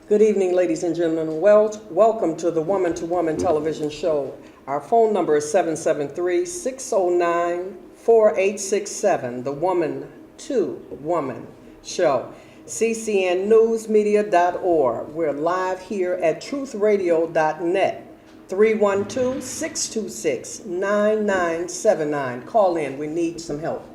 Good evening, ladies and gentlemen. Welcome to the Woman to Woman television show. Our phone number is 773-609-4867. The Woman to Woman show. ccnnewsmedia.org. We're live here at truthradio.net. 312-626-9979. Call in. We need some help.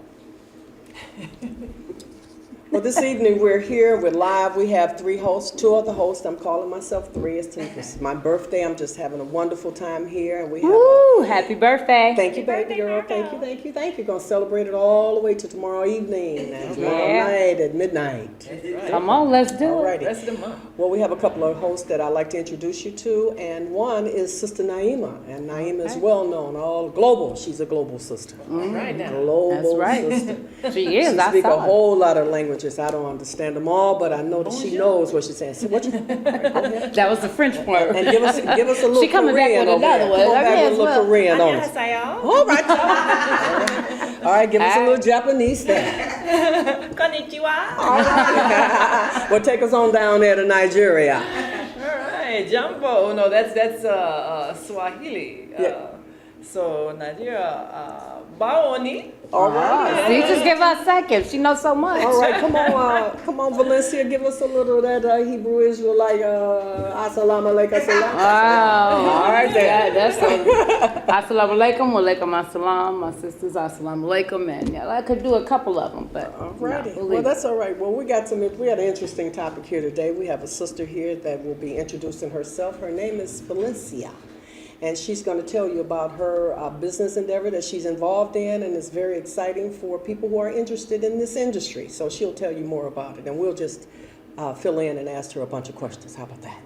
Well, this evening we're here, we're live. We have three hosts, two other hosts. I'm calling myself three. It's my birthday. I'm just having a wonderful time here. And we have happy birthday. Thank you, baby girl. Thank you. We're going to celebrate it all the way to tomorrow evening and tomorrow night at midnight. Right. Come on, let's do it. Rest of the month. Well, we have a couple of hosts that I'd like to introduce you to, and one is Sister Niamah. And Niamah is well known, all global. She's a global sister. Right now. Global sister. She is. She speaks a whole lot of languages. I don't understand them all, but I know that she knows what she's saying. So what you? Right, go ahead. That was the French part. And give us a little she coming Korean back with another one. Come back with a little Korean on us. All right. All right, give us a little Japanese thing. Konnichiwa. All right. Well, take us on down there to Nigeria. All right, Jumbo. No, that's Swahili. So Nigeria, Baoni. All right. See, just give her a second. She knows so much. All right, come on, Valencia, give us a little of that Hebrew Israelite assalamu alaikum. Wow. All right, that's assalamu alaikum, wa alaikum assalam. My sisters, assalamu alaikum, and I could do a couple of them, but all righty. Well, that's all right. Well, we had an interesting topic here today. We have a sister here that will be introducing herself. Her name is Valencia. And she's going to tell you about her business endeavor that she's involved in, and it's very exciting for people who are interested in this industry. So she'll tell you more about it, and we'll just fill in and ask her a bunch of questions. How about that?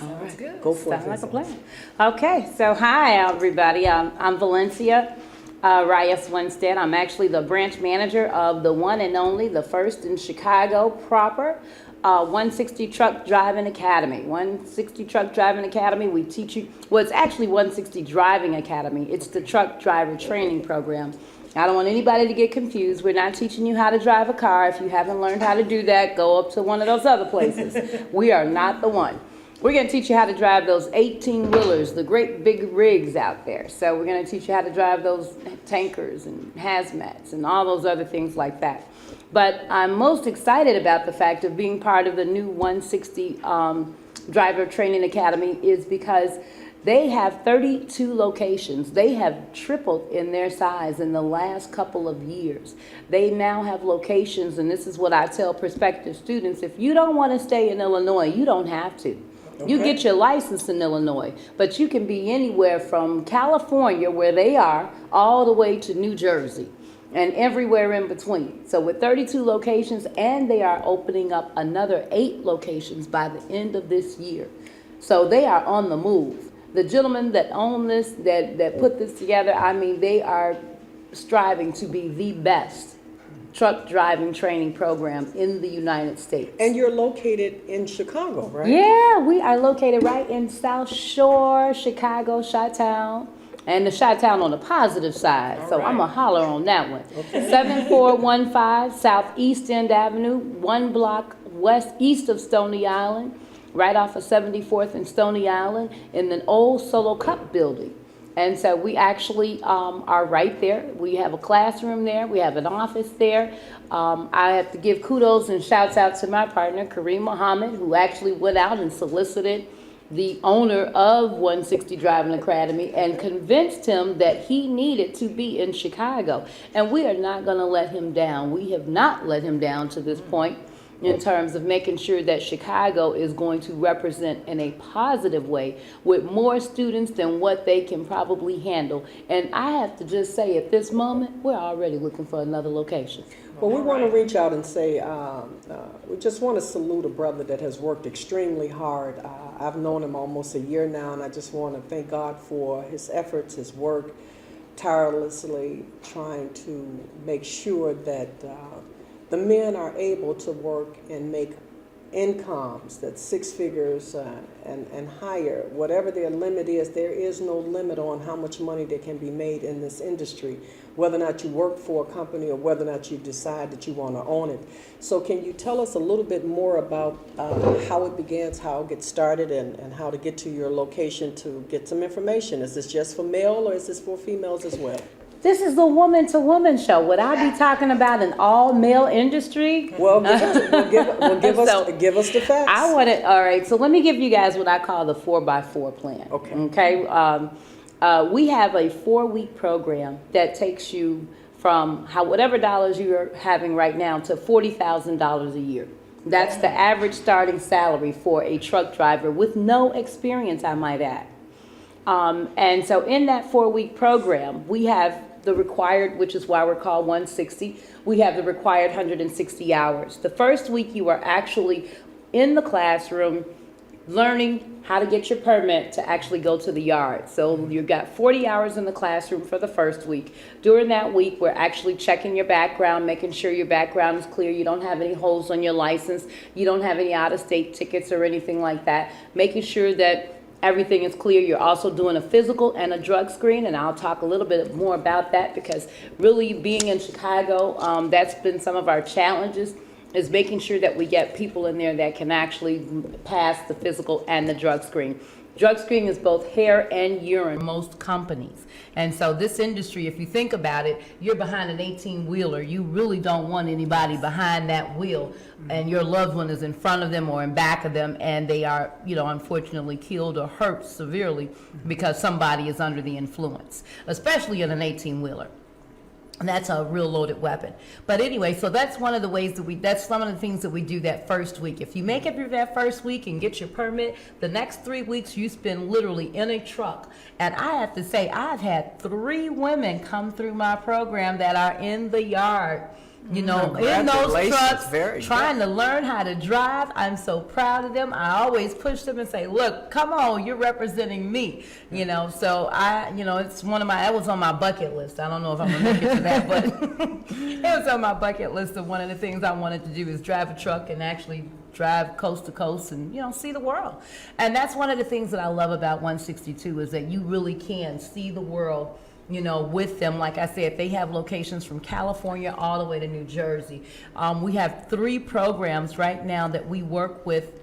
All right. Good. Go for it. Sounds like a plan. Okay, so hi, everybody. I'm Valencia Reyes Winstead. I'm actually the branch manager of the one and only, the first in Chicago proper, 160 Truck Driving Academy. 160 Truck Driving Academy, we teach you, well, it's actually 160 Driving Academy. It's the truck driver training program. I don't want anybody to get confused. We're not teaching you how to drive a car. If you haven't learned how to do that, go up to one of those other places. We are not the one. We're going to teach you how to drive those 18-wheelers, the great big rigs out there. So we're going to teach you how to drive those tankers and hazmats and all those other things like that. But I'm most excited about the fact of being part of the new 160 Driver Training Academy is because they have 32 locations. They have tripled in their size in the last couple of years. They now have locations, and this is what I tell prospective students, if you don't want to stay in Illinois, you don't have to. Okay. You get your license in Illinois, but you can be anywhere from California, where they are, all the way to New Jersey and everywhere in between. So with 32 locations, and they are opening up another 8 locations by the end of this year. So they are on the move. The gentlemen that own this, that put this together, I mean, they are striving to be the best truck driving training program in the United States. And you're located in Chicago, right? Yeah, we are located right in South Shore, Chicago, Chi-Town. And the Chi-Town on the positive side, so I'm going to holler on that one. Okay. 7415 South East End Avenue, 1 block east of Stony Island, right off of 74th and Stony Island, in the old Solo Cup building. And so we actually are right there. We have a classroom there. We have an office there. I have to give kudos and shouts out to my partner, Kareem Muhammad, who actually went out and solicited the owner of 160 Driving Academy and convinced him that he needed to be in Chicago. And we are not going to let him down. We have not let him down to this point in terms of making sure that Chicago is going to represent in a positive way with more students than what they can probably handle. And I have to just say, at this moment, we're already looking for another location. Well, we want to reach out and say, we just want to salute a brother that has worked extremely hard. I've known him almost a year now, and I just want to thank God for his efforts, his work, tirelessly trying to make sure that the men are able to work and make incomes, that's six figures and higher, whatever their limit is, there is no limit on how much money that can be made in this industry, whether or not you work for a company or whether or not you decide that you want to own it. So can you tell us a little bit more about how it begins, how it gets started, and how to get to your location to get some information? Is this just for male or is this for females as well? This is the woman-to-woman show. Would I be talking about an all-male industry? Well, give us the facts. All right, so let me give you guys what I call the 4x4 plan. Okay. We have a 4-week program that takes you from whatever dollars you're having right now to $40,000 a year. That's the average starting salary for a truck driver with no experience, I might add. And so in that 4-week program, we have the required, which is why we're called 160, we have the required 160 hours. The first week you are actually in the classroom learning how to get your permit to actually go to the yard. So you've got 40 hours in the classroom for the first week. During that week, we're actually checking your background, making sure your background is clear, you don't have any holes on your license, you don't have any out-of-state tickets or anything like that, making sure that everything is clear. You're also doing a physical and a drug screen, and I'll talk a little bit more about that because really being in Chicago, that's been some of our challenges, is making sure that we get people in there that can actually pass the physical and the drug screen. Drug screening is both hair and urine, most companies. And so this industry, if you think about it, you're behind an 18-wheeler. You really don't want anybody behind that wheel and your loved one is in front of them or in back of them and they are, unfortunately killed or hurt severely because somebody is under the influence, especially in an 18-wheeler. And that's a real loaded weapon. But anyway, so that's one of the ways that's some of the things that we do that first week. If you make it through that first week and get your permit, the next 3 weeks you spend literally in a truck. And I have to say, I've had 3 women come through my program that are in the yard, in those trucks, trying to learn how to drive. I'm so proud of them. I always push them and say, look, come on, you're representing me, so it's that was on my bucket list. I don't know if I'm gonna make it to that, but it was on my bucket list of one of the things I wanted to do is drive a truck and actually drive coast to coast and, see the world. And that's one of the things that I love about 162 is that you really can see the world with them. Like I said, they have locations from California all the way to New Jersey. We have 3 programs right now that we work with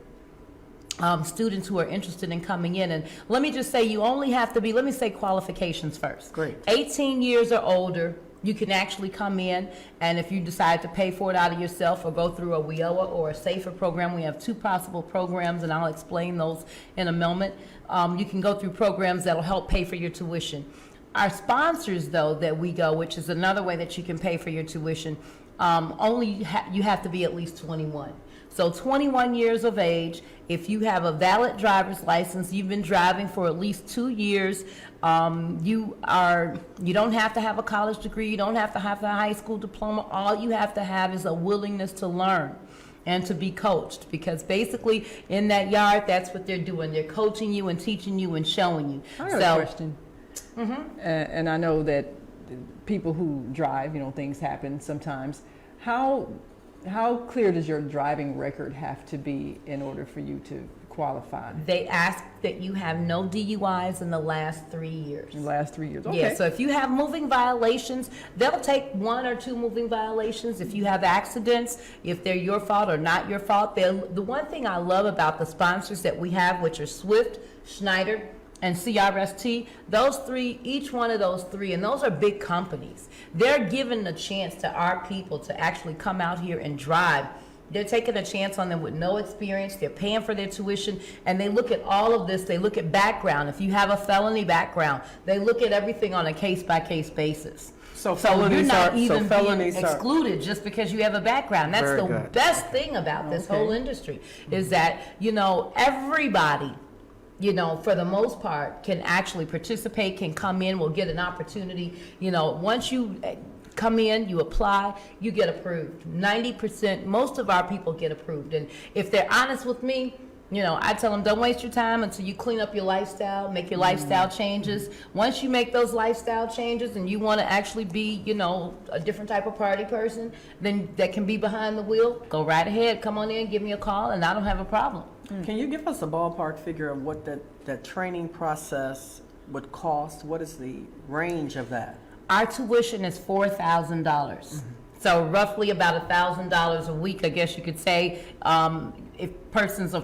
students who are interested in coming in. And let me just say, you only have to be, let me say qualifications first. Great. 18 years or older, you can actually come in, and if you decide to pay for it out of yourself or go through a WIOA or a SAFER program, we have 2 possible programs, and I'll explain those in a moment. You can go through programs that'll help pay for your tuition. Our sponsors, though, that we go, which is another way that you can pay for your tuition, you have to be at least 21. So 21 years of age, if you have a valid driver's license, you've been driving for at least 2 years, you don't have to have a college degree, you don't have to have a high school diploma, all you have to have is a willingness to learn and to be coached, because basically in that yard, that's what they're doing. They're coaching you and teaching you and showing you. I have a question. Mm-hmm. And I know that people who drive, things happen sometimes. How clear does your driving record have to be in order for you to qualify? They ask that you have no DUIs in the last 3 years. In the last 3 years, okay. Yeah, so if you have moving violations, they'll take 1 or 2 moving violations. If you have accidents, if they're your fault or not your fault, the one thing I love about the sponsors that we have, which are Swift, Schneider, and CRST, those 3, each one of those 3, and those are big companies. They're giving a chance to our people to actually come out here and drive. They're taking a chance on them with no experience. They're paying for their tuition, and they look at all of this. They look at background. If you have a felony background, they look at everything on a case-by-case basis. So you're not even being excluded just because you have a background. That's the best thing about this whole industry is that, everybody, for the most part, can actually participate, can come in, will get an opportunity. Once you come in, you apply, you get approved. 90%, most of our people get approved. And if they're honest with me, I tell them, don't waste your time until you clean up your lifestyle, make your lifestyle changes. Once you make those lifestyle changes and you want to actually be, a different type of party person, then that can be behind the wheel, go right ahead, come on in, give me a call, and I don't have a problem. Can you give us a ballpark figure of what that training process would cost? What is the range of that? Our tuition is $4,000. So roughly about $1,000 a week, I guess you could say. If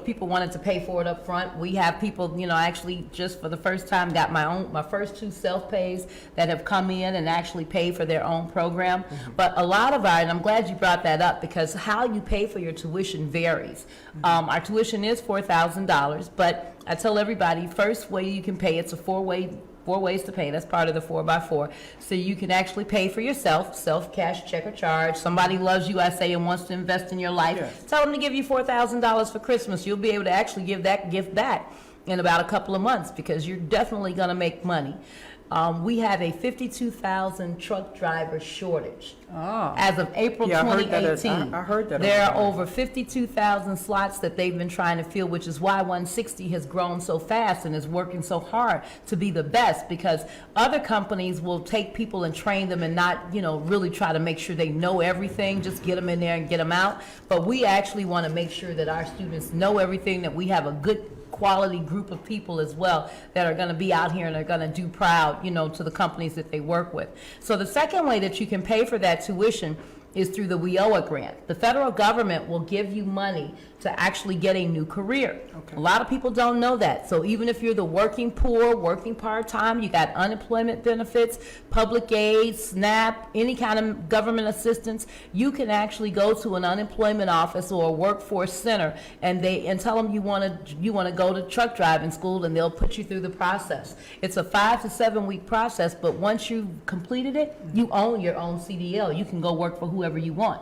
people wanted to pay for it up front, we have people, actually just for the first time got my first 2 self-pays that have come in and actually pay for their own program. But a lot of and I'm glad you brought that up, because how you pay for your tuition varies. Our tuition is $4,000, but I tell everybody, first way you can pay, it's a 4 ways to pay. That's part of the 4x4. So you can actually pay for yourself, self-cash, check or charge. Somebody loves you, I say, and wants to invest in your life. Yes. Tell them to give you $4,000 for Christmas. You'll be able to actually give that gift back in about a couple of months, because you're definitely going to make money. We have a 52,000 truck driver shortage. As of April 2018. I heard that. There are over 52,000 slots that they've been trying to fill, which is why 160 has grown so fast and is working so hard to be the best, because other companies will take people and train them and not, really try to make sure they know everything, just get them in there and get them out. But we actually want to make sure that our students know everything, that we have a good quality group of people as well that are going to be out here and are going to do proud, to the companies that they work with. So the second way that you can pay for that tuition is through the WIOA grant. The federal government will give you money to actually get a new career. Okay. A lot of people don't know that. So even if you're the working poor, working part-time, you got unemployment benefits, public aid, SNAP, any kind of government assistance, you can actually go to an unemployment office or a workforce center and tell them you want to go to truck driving school, and they'll put you through the process. It's a 5 to 7 week process, but once you've completed it, you own your own CDL. You can go work for whoever you want.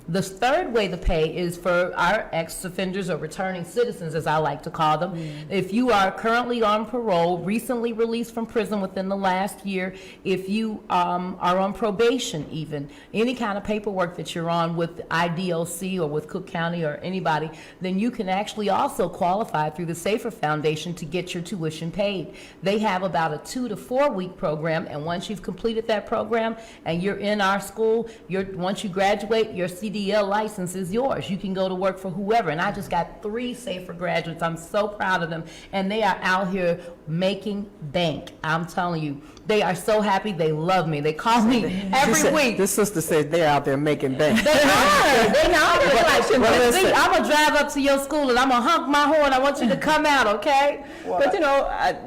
The third way to pay is for our ex-offenders or returning citizens, as I like to call them. If you are currently on parole, recently released from prison within the last year, if you are on probation even, any kind of paperwork that you're on with IDOC or with Cook County or anybody, then you can actually also qualify through the Safer Foundation to get your tuition paid. They have about a 2 to 4 week program, and once you've completed that program and you're in our school, once you graduate, your CDL license is yours. You can go to work for whoever. And I just got 3 Safer graduates. I'm so proud of them. And they are out here making bank. I'm telling you, they are so happy. They love me. They call me every week. This sister said they're out there making bank. They are. They know. I'm going to drive up to your school and I'm going to honk my horn. I want you to come out, okay? But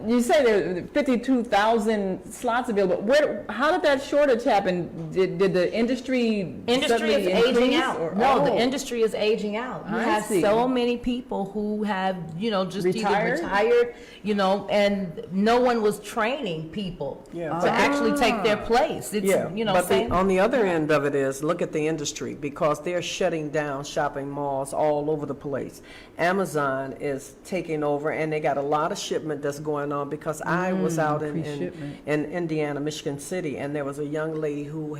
you say there are 52,000 slots available. How did that shortage happen? Did the industry is suddenly aging increase, out. or- No, the industry is aging out. You I have see. so many people who have, just Retired? either retired, and no one was training people Yeah. to actually take their place. It's, but on the other end of it is, look at the industry, because they're shutting down shopping malls all over the place. Amazon is taking over, and they got a lot of shipment that's going on, because I was out in Indiana, Michigan City, and there was a young lady who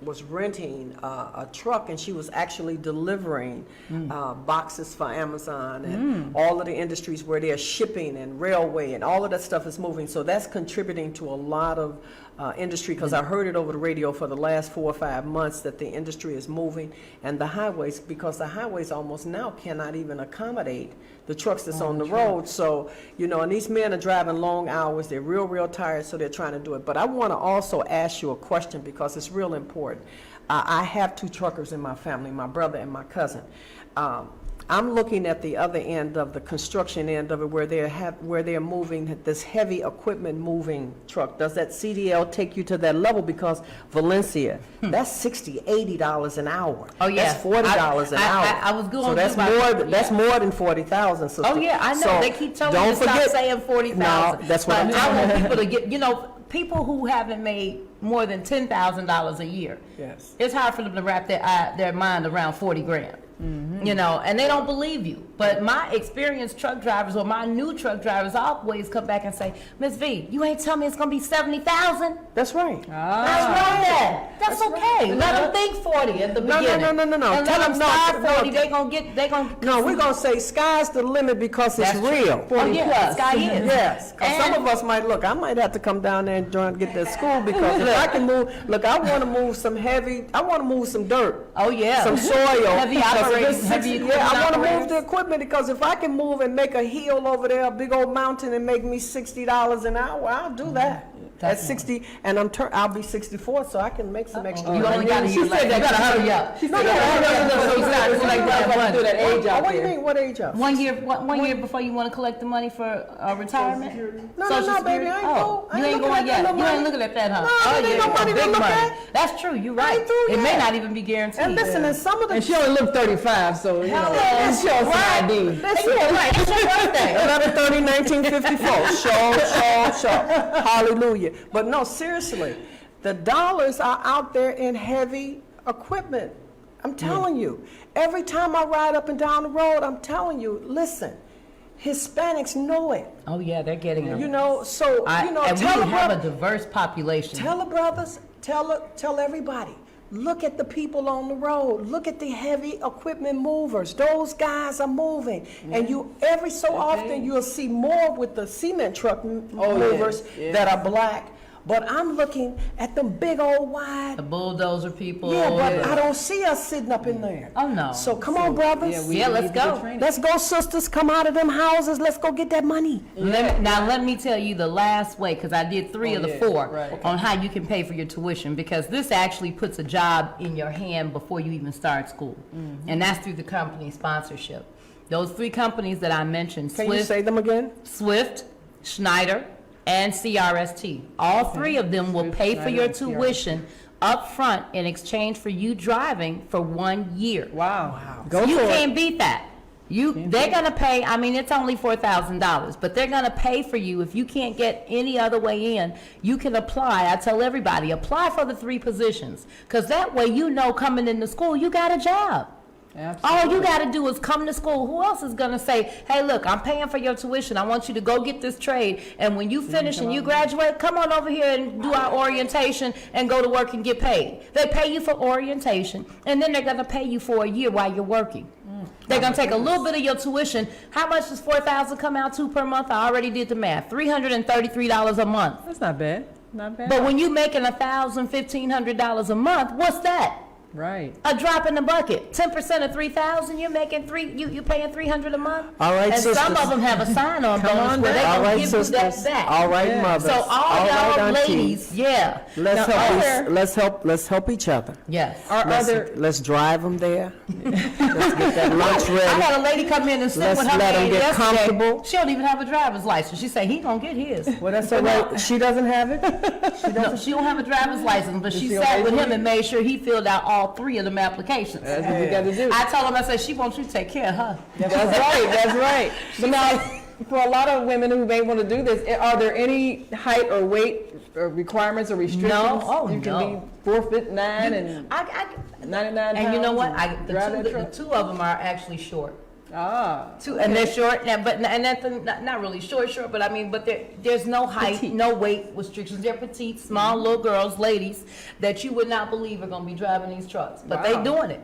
was renting a truck, and she was actually delivering boxes for Amazon and all of the industries where they're shipping and railway and all of that stuff is moving. So that's contributing to a lot of industry, because I heard it over the radio for the last 4 or 5 months that the industry is moving, and the highways, because the highways almost now cannot even accommodate the trucks that's on the road. So, and these men are driving long hours. They're real tired, so they're trying to do it. But I want to also ask you a question, because it's real important. I have 2 truckers in my family, my brother and my cousin. I'm looking at the other end of the construction end of it, where they're moving this heavy equipment moving truck. Does that CDL take you to that level? Because Valencia, that's $60, $80 an hour. Oh yeah, that's $40 an hour. I was going. So that's that's more than 40,000. Sister. Oh yeah, I know. So they keep telling me to stop saying 40,000. No, that's what but I want people to get. People who haven't made more than $10,000 a year. Yes. It's hard for them to wrap their mind around 40 grand. You know, and they don't believe you. But my experienced truck drivers or my new truck drivers always come back and say, Miss V, you ain't tell me it's gonna be 70,000. That's right. That's right. That's okay. Let them think 40 at the beginning. No. And let them start 40. They gonna. No, we're gonna say sky's the limit because it's real. Oh yeah, sky is. Yes, because some of us might look. I might have to come down there and try and get that school because if I can move. Look, I want to move some heavy. I want to move some dirt. Oh yeah. Some soil. Heavy operating. Yeah, I want to move the equipment because if I can move and make a hill over there, a big old mountain, and make me $60 an hour, I'll do that. At 60, and I'll be 64, so I can make some extra. You only got a year left. You gotta hurry up. No, what do you mean? What age up? 1 year before you want to collect the money for retirement. No, Social baby, I ain't Oh, go. you ain't going yet. You ain't looking at that, huh? No, Oh there ain't yeah, no money to big look money. at. That's true. You're right. ain't through It may yet. not even be guaranteed. And listen, and some of the And she only looked 35, so you know, it's your Right. ID. Yeah, right. It's your birthday. 11/30/1954. Show. Hallelujah. But no, seriously, the dollars are out there in heavy equipment. I'm telling you. Every time I ride up and down the road, I'm telling you, listen, Hispanics know it. Oh yeah, they're getting them. You know, so, And tell we the have a brother, diverse population. tell the brothers, tell everybody. Look at the people on the road. Look at the heavy equipment movers. Those guys are moving. And you every so often you'll see more with the cement truck movers that are black. But I'm looking at them big old wide. The bulldozer people. Yeah, but I don't see us sitting up in there. Oh no. So come on, brothers. Yeah, let's go. Let's go, sisters. Come out of them houses. Let's go get that money. Let me tell you the last way, because I did three of the four right. on how you can pay for your tuition, because this actually puts a job in your hand before you even start school. And that's through the company sponsorship. Those three companies that I mentioned, Can you say them again? Swift, Schneider, and CRST. All three of them will pay for your tuition up front in exchange for you driving for 1 year. Wow. You can't beat that. They're gonna pay. I mean, it's only $4,000, but they're gonna pay for you. If you can't get any other way in, you can apply. I tell everybody, apply for the 3 positions, because that way you know coming into school you got a job. Absolutely. All you got to do is come to school. Who else is going to say, hey, look, I'm paying for your tuition. I want you to go get this trade. And when you finish and you graduate, come on over here and do our orientation and go to work and get paid. They pay you for orientation, and then they're going to pay you for a year while you're working. They're going to take a little bit of your tuition. How much does $4,000 come out to per month? I already did the math. $333 a month. That's not bad. Not bad. But when you're making $1,000, $1,500 a month, what's that? Right. A drop in the bucket. 10% of 3,000, you're making you're paying $300 a month. All right, and sisters. some of them have a sign-on Come bonus on where they down. gonna All right, give sisters. you that back. All right, Yeah. mothers. So all y'all aunties. ladies, yeah. Let's Now, let's help each other. Yes. Let's drive them there. Let's get that lunch I ready. had a lady come in and sit Let's with her let 'em man get yesterday. comfortable. She don't even have a driver's license. She said he gonna get his. Well, that's all right. She doesn't have it. No, she don't have a driver's license, but she she sat okay with for him and made sure he filled out all 3 of them applications. That's what you got to do. I told him, I said, she wants you to take care of her. That's right. That's right. But now, for a lot of women who may want to do this, are there any height or weight requirements or restrictions? No. Oh, you can no. be 4'9" and I 99 and you know what? pounds The drive that the truck? 2 of them are actually short. Ah. And they're short, and that's not really short, but I mean, but there's no height, Petite. no weight restrictions. They're petite, small little girls, ladies, that you would not believe are going to be driving these trucks. But Wow. they're doing it.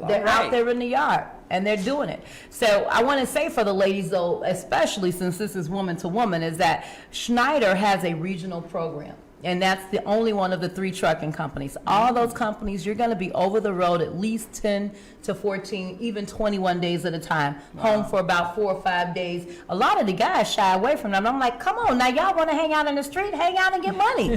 They're right. out there in the yard, and they're doing it. So I want to say for the ladies, though, especially since this is woman to woman, is that Schneider has a regional program. And that's the only one of the 3 trucking companies. All those companies, you're going to be over the road at least 10 to 14, even 21 days at a time. Home for about 4 or 5 days. A lot of the guys shy away from them. I'm like, come on, now y'all want to hang out in the street? Hang out and get money.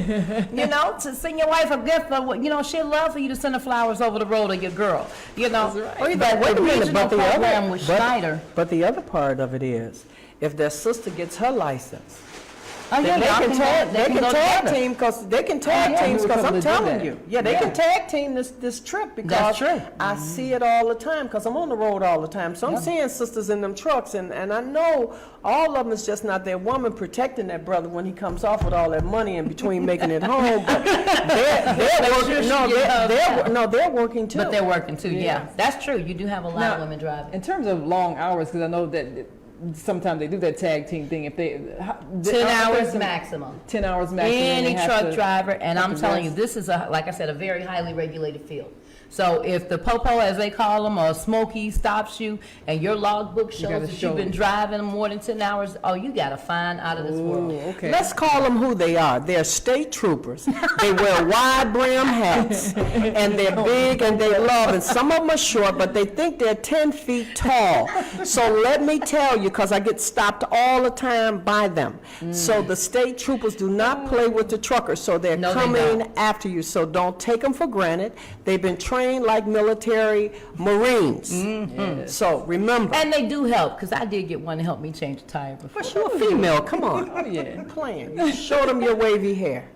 You know, to send your wife a gift. You know, she'd love for you to send her flowers over the road to your girl. You know, Wait but a minute, regional program with Schneider. But the other part of it is, if their sister gets her license, Oh, yeah, They y'all can can tag, go- they they can can go tag together. team because they can tag yeah, teams we were because I'm able to do telling that. you, yeah, they Yeah. can tag team this trip because That's true. I see it all the time because I'm on the road all the time. So I'm seeing sisters in them trucks, and I know all of them is just not their woman protecting that brother when he comes off with all that money in between making it home. But they're working. They're working too. But they're working too, yeah. That's true. You do have a lot of Now, women driving. In terms of long hours, because I know that sometimes they do that tag team thing. If they 10 hours maximum. 10 hours maximum. Any they have truck to- driver, and have I'm to telling you, rest. this is like I said, a very highly regulated field. So if the popo, as they call them, or Smokey stops you, and your logbook shows gotta that show you've been them. driving more than 10 hours, oh, you got a fine out of this world. Ooh, okay. Let's call them who they are. They're state troopers. They wear wide brim hats, and they're big and they love. And some of them are short, but they think they're 10 feet tall. So let me tell you, because I get stopped all the time by them. So the state troopers do not play with the truckers. So they're No, they coming don't. after you. So don't take them for granted. They've been trained like military Marines. So remember. And they do help, because I did get one to help me change a tire before. But you're a female, come on. Oh, yeah. You playing. You show them your wavy hair.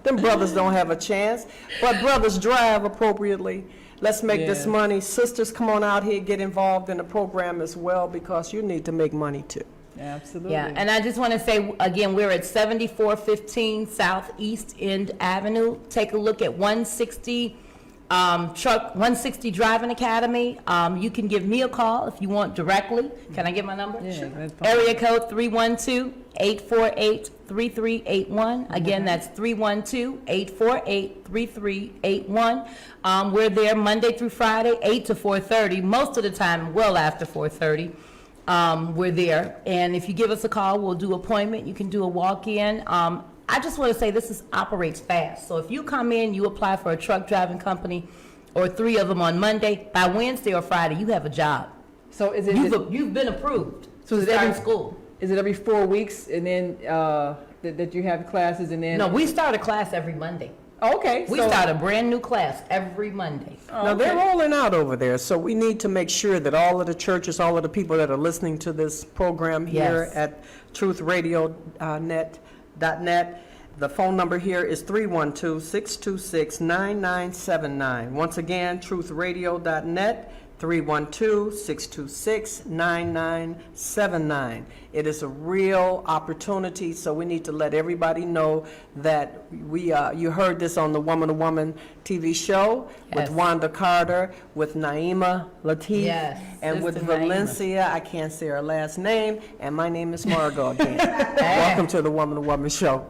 them brothers don't have a chance. But brothers drive appropriately. Let's make this Yeah. money. Sisters, come on out here, get involved in the program as well because you need to make money too. Absolutely. Yeah, and I just want to say, again, we're at 7415 Southeast End Avenue. Take a look at 160 160 Driving Academy. You can give me a call if you want directly. Can I give my number? Yeah, that's fine. Area code 312-848-3381. Again, that's 312-848-3381. We're there Monday through Friday, 8 to 4:30. Most of the time, well after 4:30. We're there, and if you give us a call, we'll do appointment. You can do a walk-in. I just want to say this operates fast. So if you come in, you apply for a truck driving company, or 3 of them on Monday, by Wednesday or Friday, you have a job. So is it? You've been approved So to is it start every- school. Is it every 4 weeks, and then that you have classes, and then? No, we start a class every Monday. Oh, okay. We so- start a brand new class every Monday. Oh, Now, they're okay. rolling out over there, so we need to make sure that all of the churches, all of the people that are listening to this program here Yes. at truthradio.net, the phone number here is 312-626-9979. Once again, truthradio.net, 312-626-9979. It is a real opportunity, so we need to let everybody know that you heard this on the Woman to Woman TV show with Yes. Wanda Carter, with Niamah Latif, Yes, and with Sister Niamah. Valencia. I can't say her last name, and my name is Margo again. Welcome to the Woman to Woman show.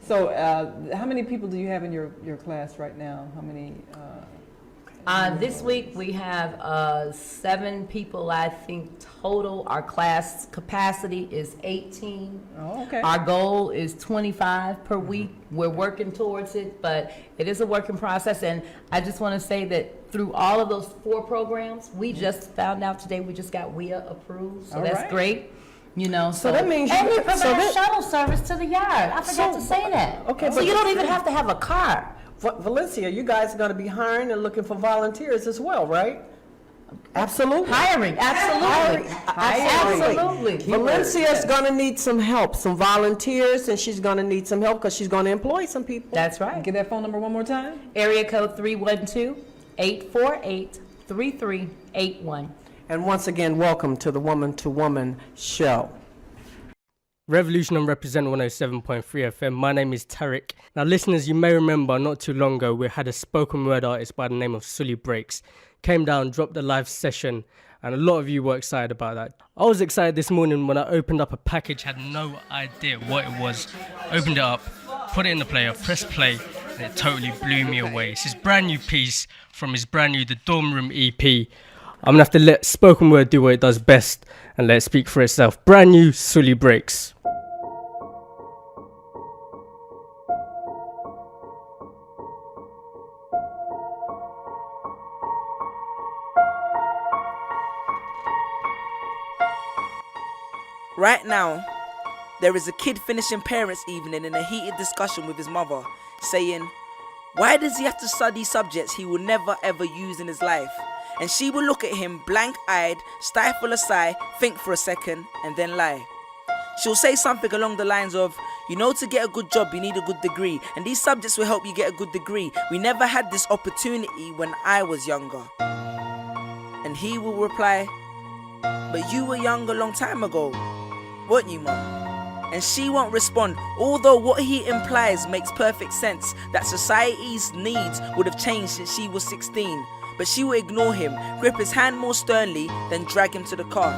So, how many people do you have in your class right now? How many? This week, we have 7 people, I think, total. Our class capacity is 18. Oh, okay. Our goal is 25 per week. We're working towards it, but it is a working process. And I just want to say that through all of those 4 programs, we just found out today, we just got WIA approved, so All that's right. great. You know, So that means and you- we provide so that- shuttle service to the yard. I forgot So- to say that. okay, so but- you don't even have to have a car. Valencia, you guys are going to be hiring and looking for volunteers as well, right? Absolutely. Hiring, absolutely. Absolutely. Valencia's going to need some help, some volunteers, and she's going to need some help because she's going to employ some people. That's right. Get that phone number one more time. Area code 312-848-3381. And once again, welcome to the Woman to Woman show. Revolution and Represent 107.3 FM. My name is Tarek. Now, listeners, you may remember not too long ago, we had a spoken word artist by the name of Sully Breaks. Came down, dropped a live session, and a lot of you were excited about that. I was excited this morning when I opened up a package, had no idea what it was. Opened it up, put it in the player, pressed play, and it totally blew me away. It's his brand new piece from his brand new The Dorm Room EP. I'm gonna have to let spoken word do what it does best and let it speak for itself. Brand new Sully Breaks. Right now, there is a kid finishing parents' evening in a heated discussion with his mother, saying, why does he have to study subjects he will never ever use in his life? And she will look at him blank-eyed, stifle a sigh, think for a second, and then lie. She'll say something along the lines of, you know, to get a good job, you need a good degree, and these subjects will help you get a good degree. We never had this opportunity when I was younger. And he will reply, but you were young a long time ago, weren't you, Mum? And she won't respond, although what he implies makes perfect sense, that society's needs would have changed since she was 16. But she will ignore him, grip his hand more sternly, then drag him to the car.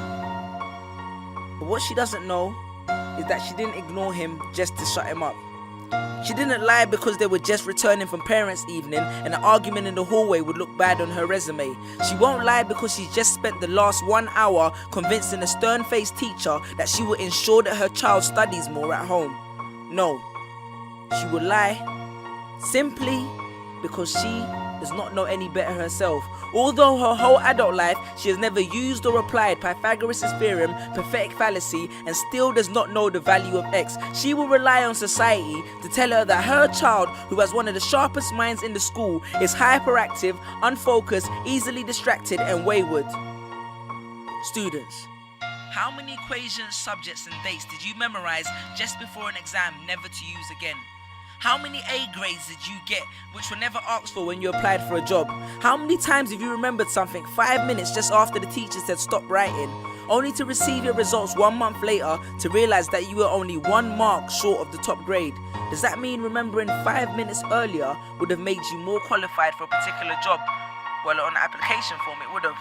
But what she doesn't know is that she didn't ignore him just to shut him up. She didn't lie because they were just returning from parents' evening and an argument in the hallway would look bad on her resume. She won't lie because she just spent the last 1 hour convincing a stern-faced teacher that she will ensure that her child studies more at home. No, she will lie simply because she does not know any better herself. Although her whole adult life she has never used or applied Pythagoras' theorem, pathetic fallacy, and still does not know the value of X. She will rely on society to tell her that her child, who has one of the sharpest minds in the school, is hyperactive, unfocused, easily distracted, and wayward. Students, how many equations, subjects, and dates did you memorize just before an exam never to use again? How many A grades did you get which were never asked for when you applied for a job? How many times have you remembered something 5 minutes just after the teacher said stop writing, only to receive your results 1 month later to realize that you were only 1 mark short of the top grade? Does that mean remembering 5 minutes earlier would have made you more qualified for a particular job? Well, on the application form it would have.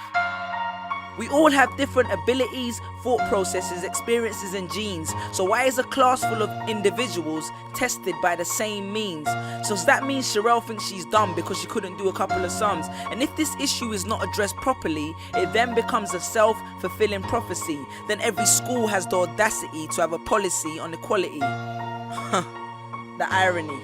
We all have different abilities, thought processes, experiences and genes. So why is a class full of individuals tested by the same means? So does that mean Sherelle thinks she's dumb because she couldn't do a couple of sums? And if this issue is not addressed properly, it then becomes a self-fulfilling prophecy. Then every school has the audacity to have a policy on equality. The irony.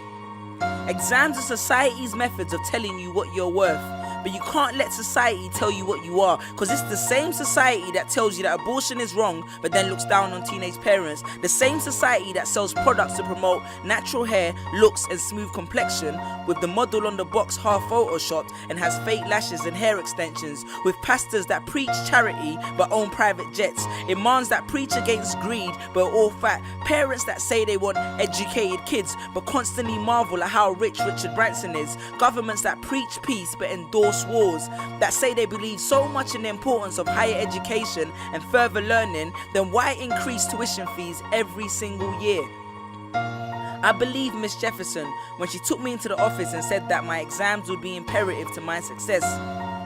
Exams are society's methods of telling you what you're worth. But you can't let society tell you what you are, because it's the same society that tells you that abortion is wrong but then looks down on teenage parents. The same society that sells products to promote natural hair, looks and smooth complexion, with the model on the box half photoshopped and has fake lashes and hair extensions, with pastors that preach charity but own private jets, imams that preach against greed but are all fat, parents that say they want educated kids but constantly marvel at how rich Richard Branson is, governments that preach peace but endorse wars, that say they believe so much in the importance of higher education and further learning, then why increase tuition fees every single year? I believe Miss Jefferson when she took me into the office and said that my exams would be imperative to my success,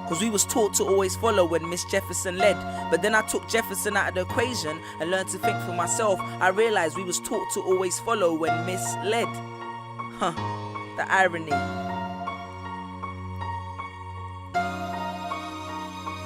because we was taught to always follow when Miss Jefferson led. But then I took Jefferson out of the equation and learned to think for myself. I realized we was taught to always follow when Miss led. The irony.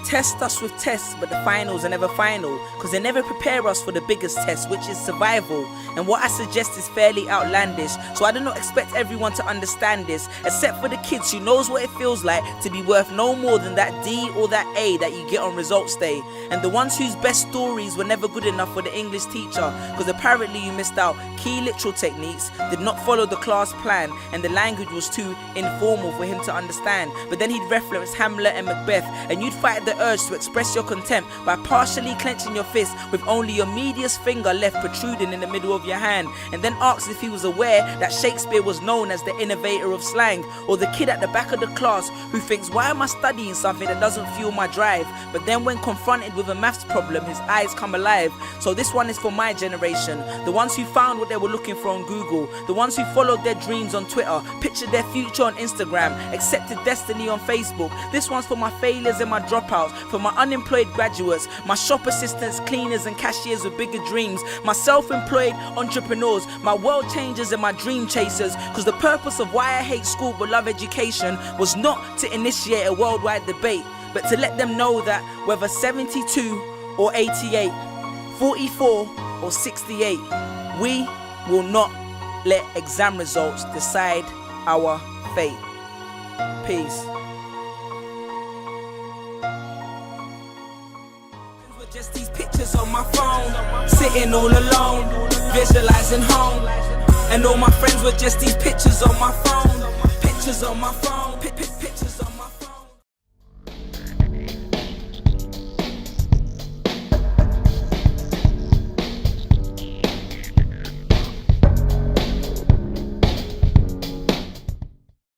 Test us with tests, but the finals are never final, because they never prepare us for the biggest test, which is survival. And what I suggest is fairly outlandish, so I do not expect everyone to understand this, except for the kids who knows what it feels like to be worth no more than that D or that A that you get on results day, and the ones whose best stories were never good enough for the English teacher, because apparently you missed out key literal techniques, did not follow the class plan, and the language was too informal for him to understand. But then he'd reference Hamlet and Macbeth, and you'd fight the urge to express your contempt by partially clenching your fist with only your medius finger left protruding in the middle of your hand, and then asked if he was aware that Shakespeare was known as the innovator of slang, or the kid at the back of the class who thinks, why am I studying something that doesn't fuel my drive? But then when confronted with a maths problem, his eyes come alive. So this one is for my generation, the ones who found what they were looking for on Google, the ones who followed their dreams on Twitter, pictured their future on Instagram, accepted destiny on Facebook. This one's for my failures and my dropouts, for my unemployed graduates, my shop assistants, cleaners and cashiers with bigger dreams, my self-employed entrepreneurs, my world changers and my dream chasers, because the purpose of why I hate school but love education was not to initiate a worldwide debate, but to let them know that whether 72 or 88, 44 or 68, we will not let exam results decide our fate. Peace. Just these pictures on my phone, sitting all alone, visualizing home. And all my friends were just these pictures on my phone, pictures on my phone.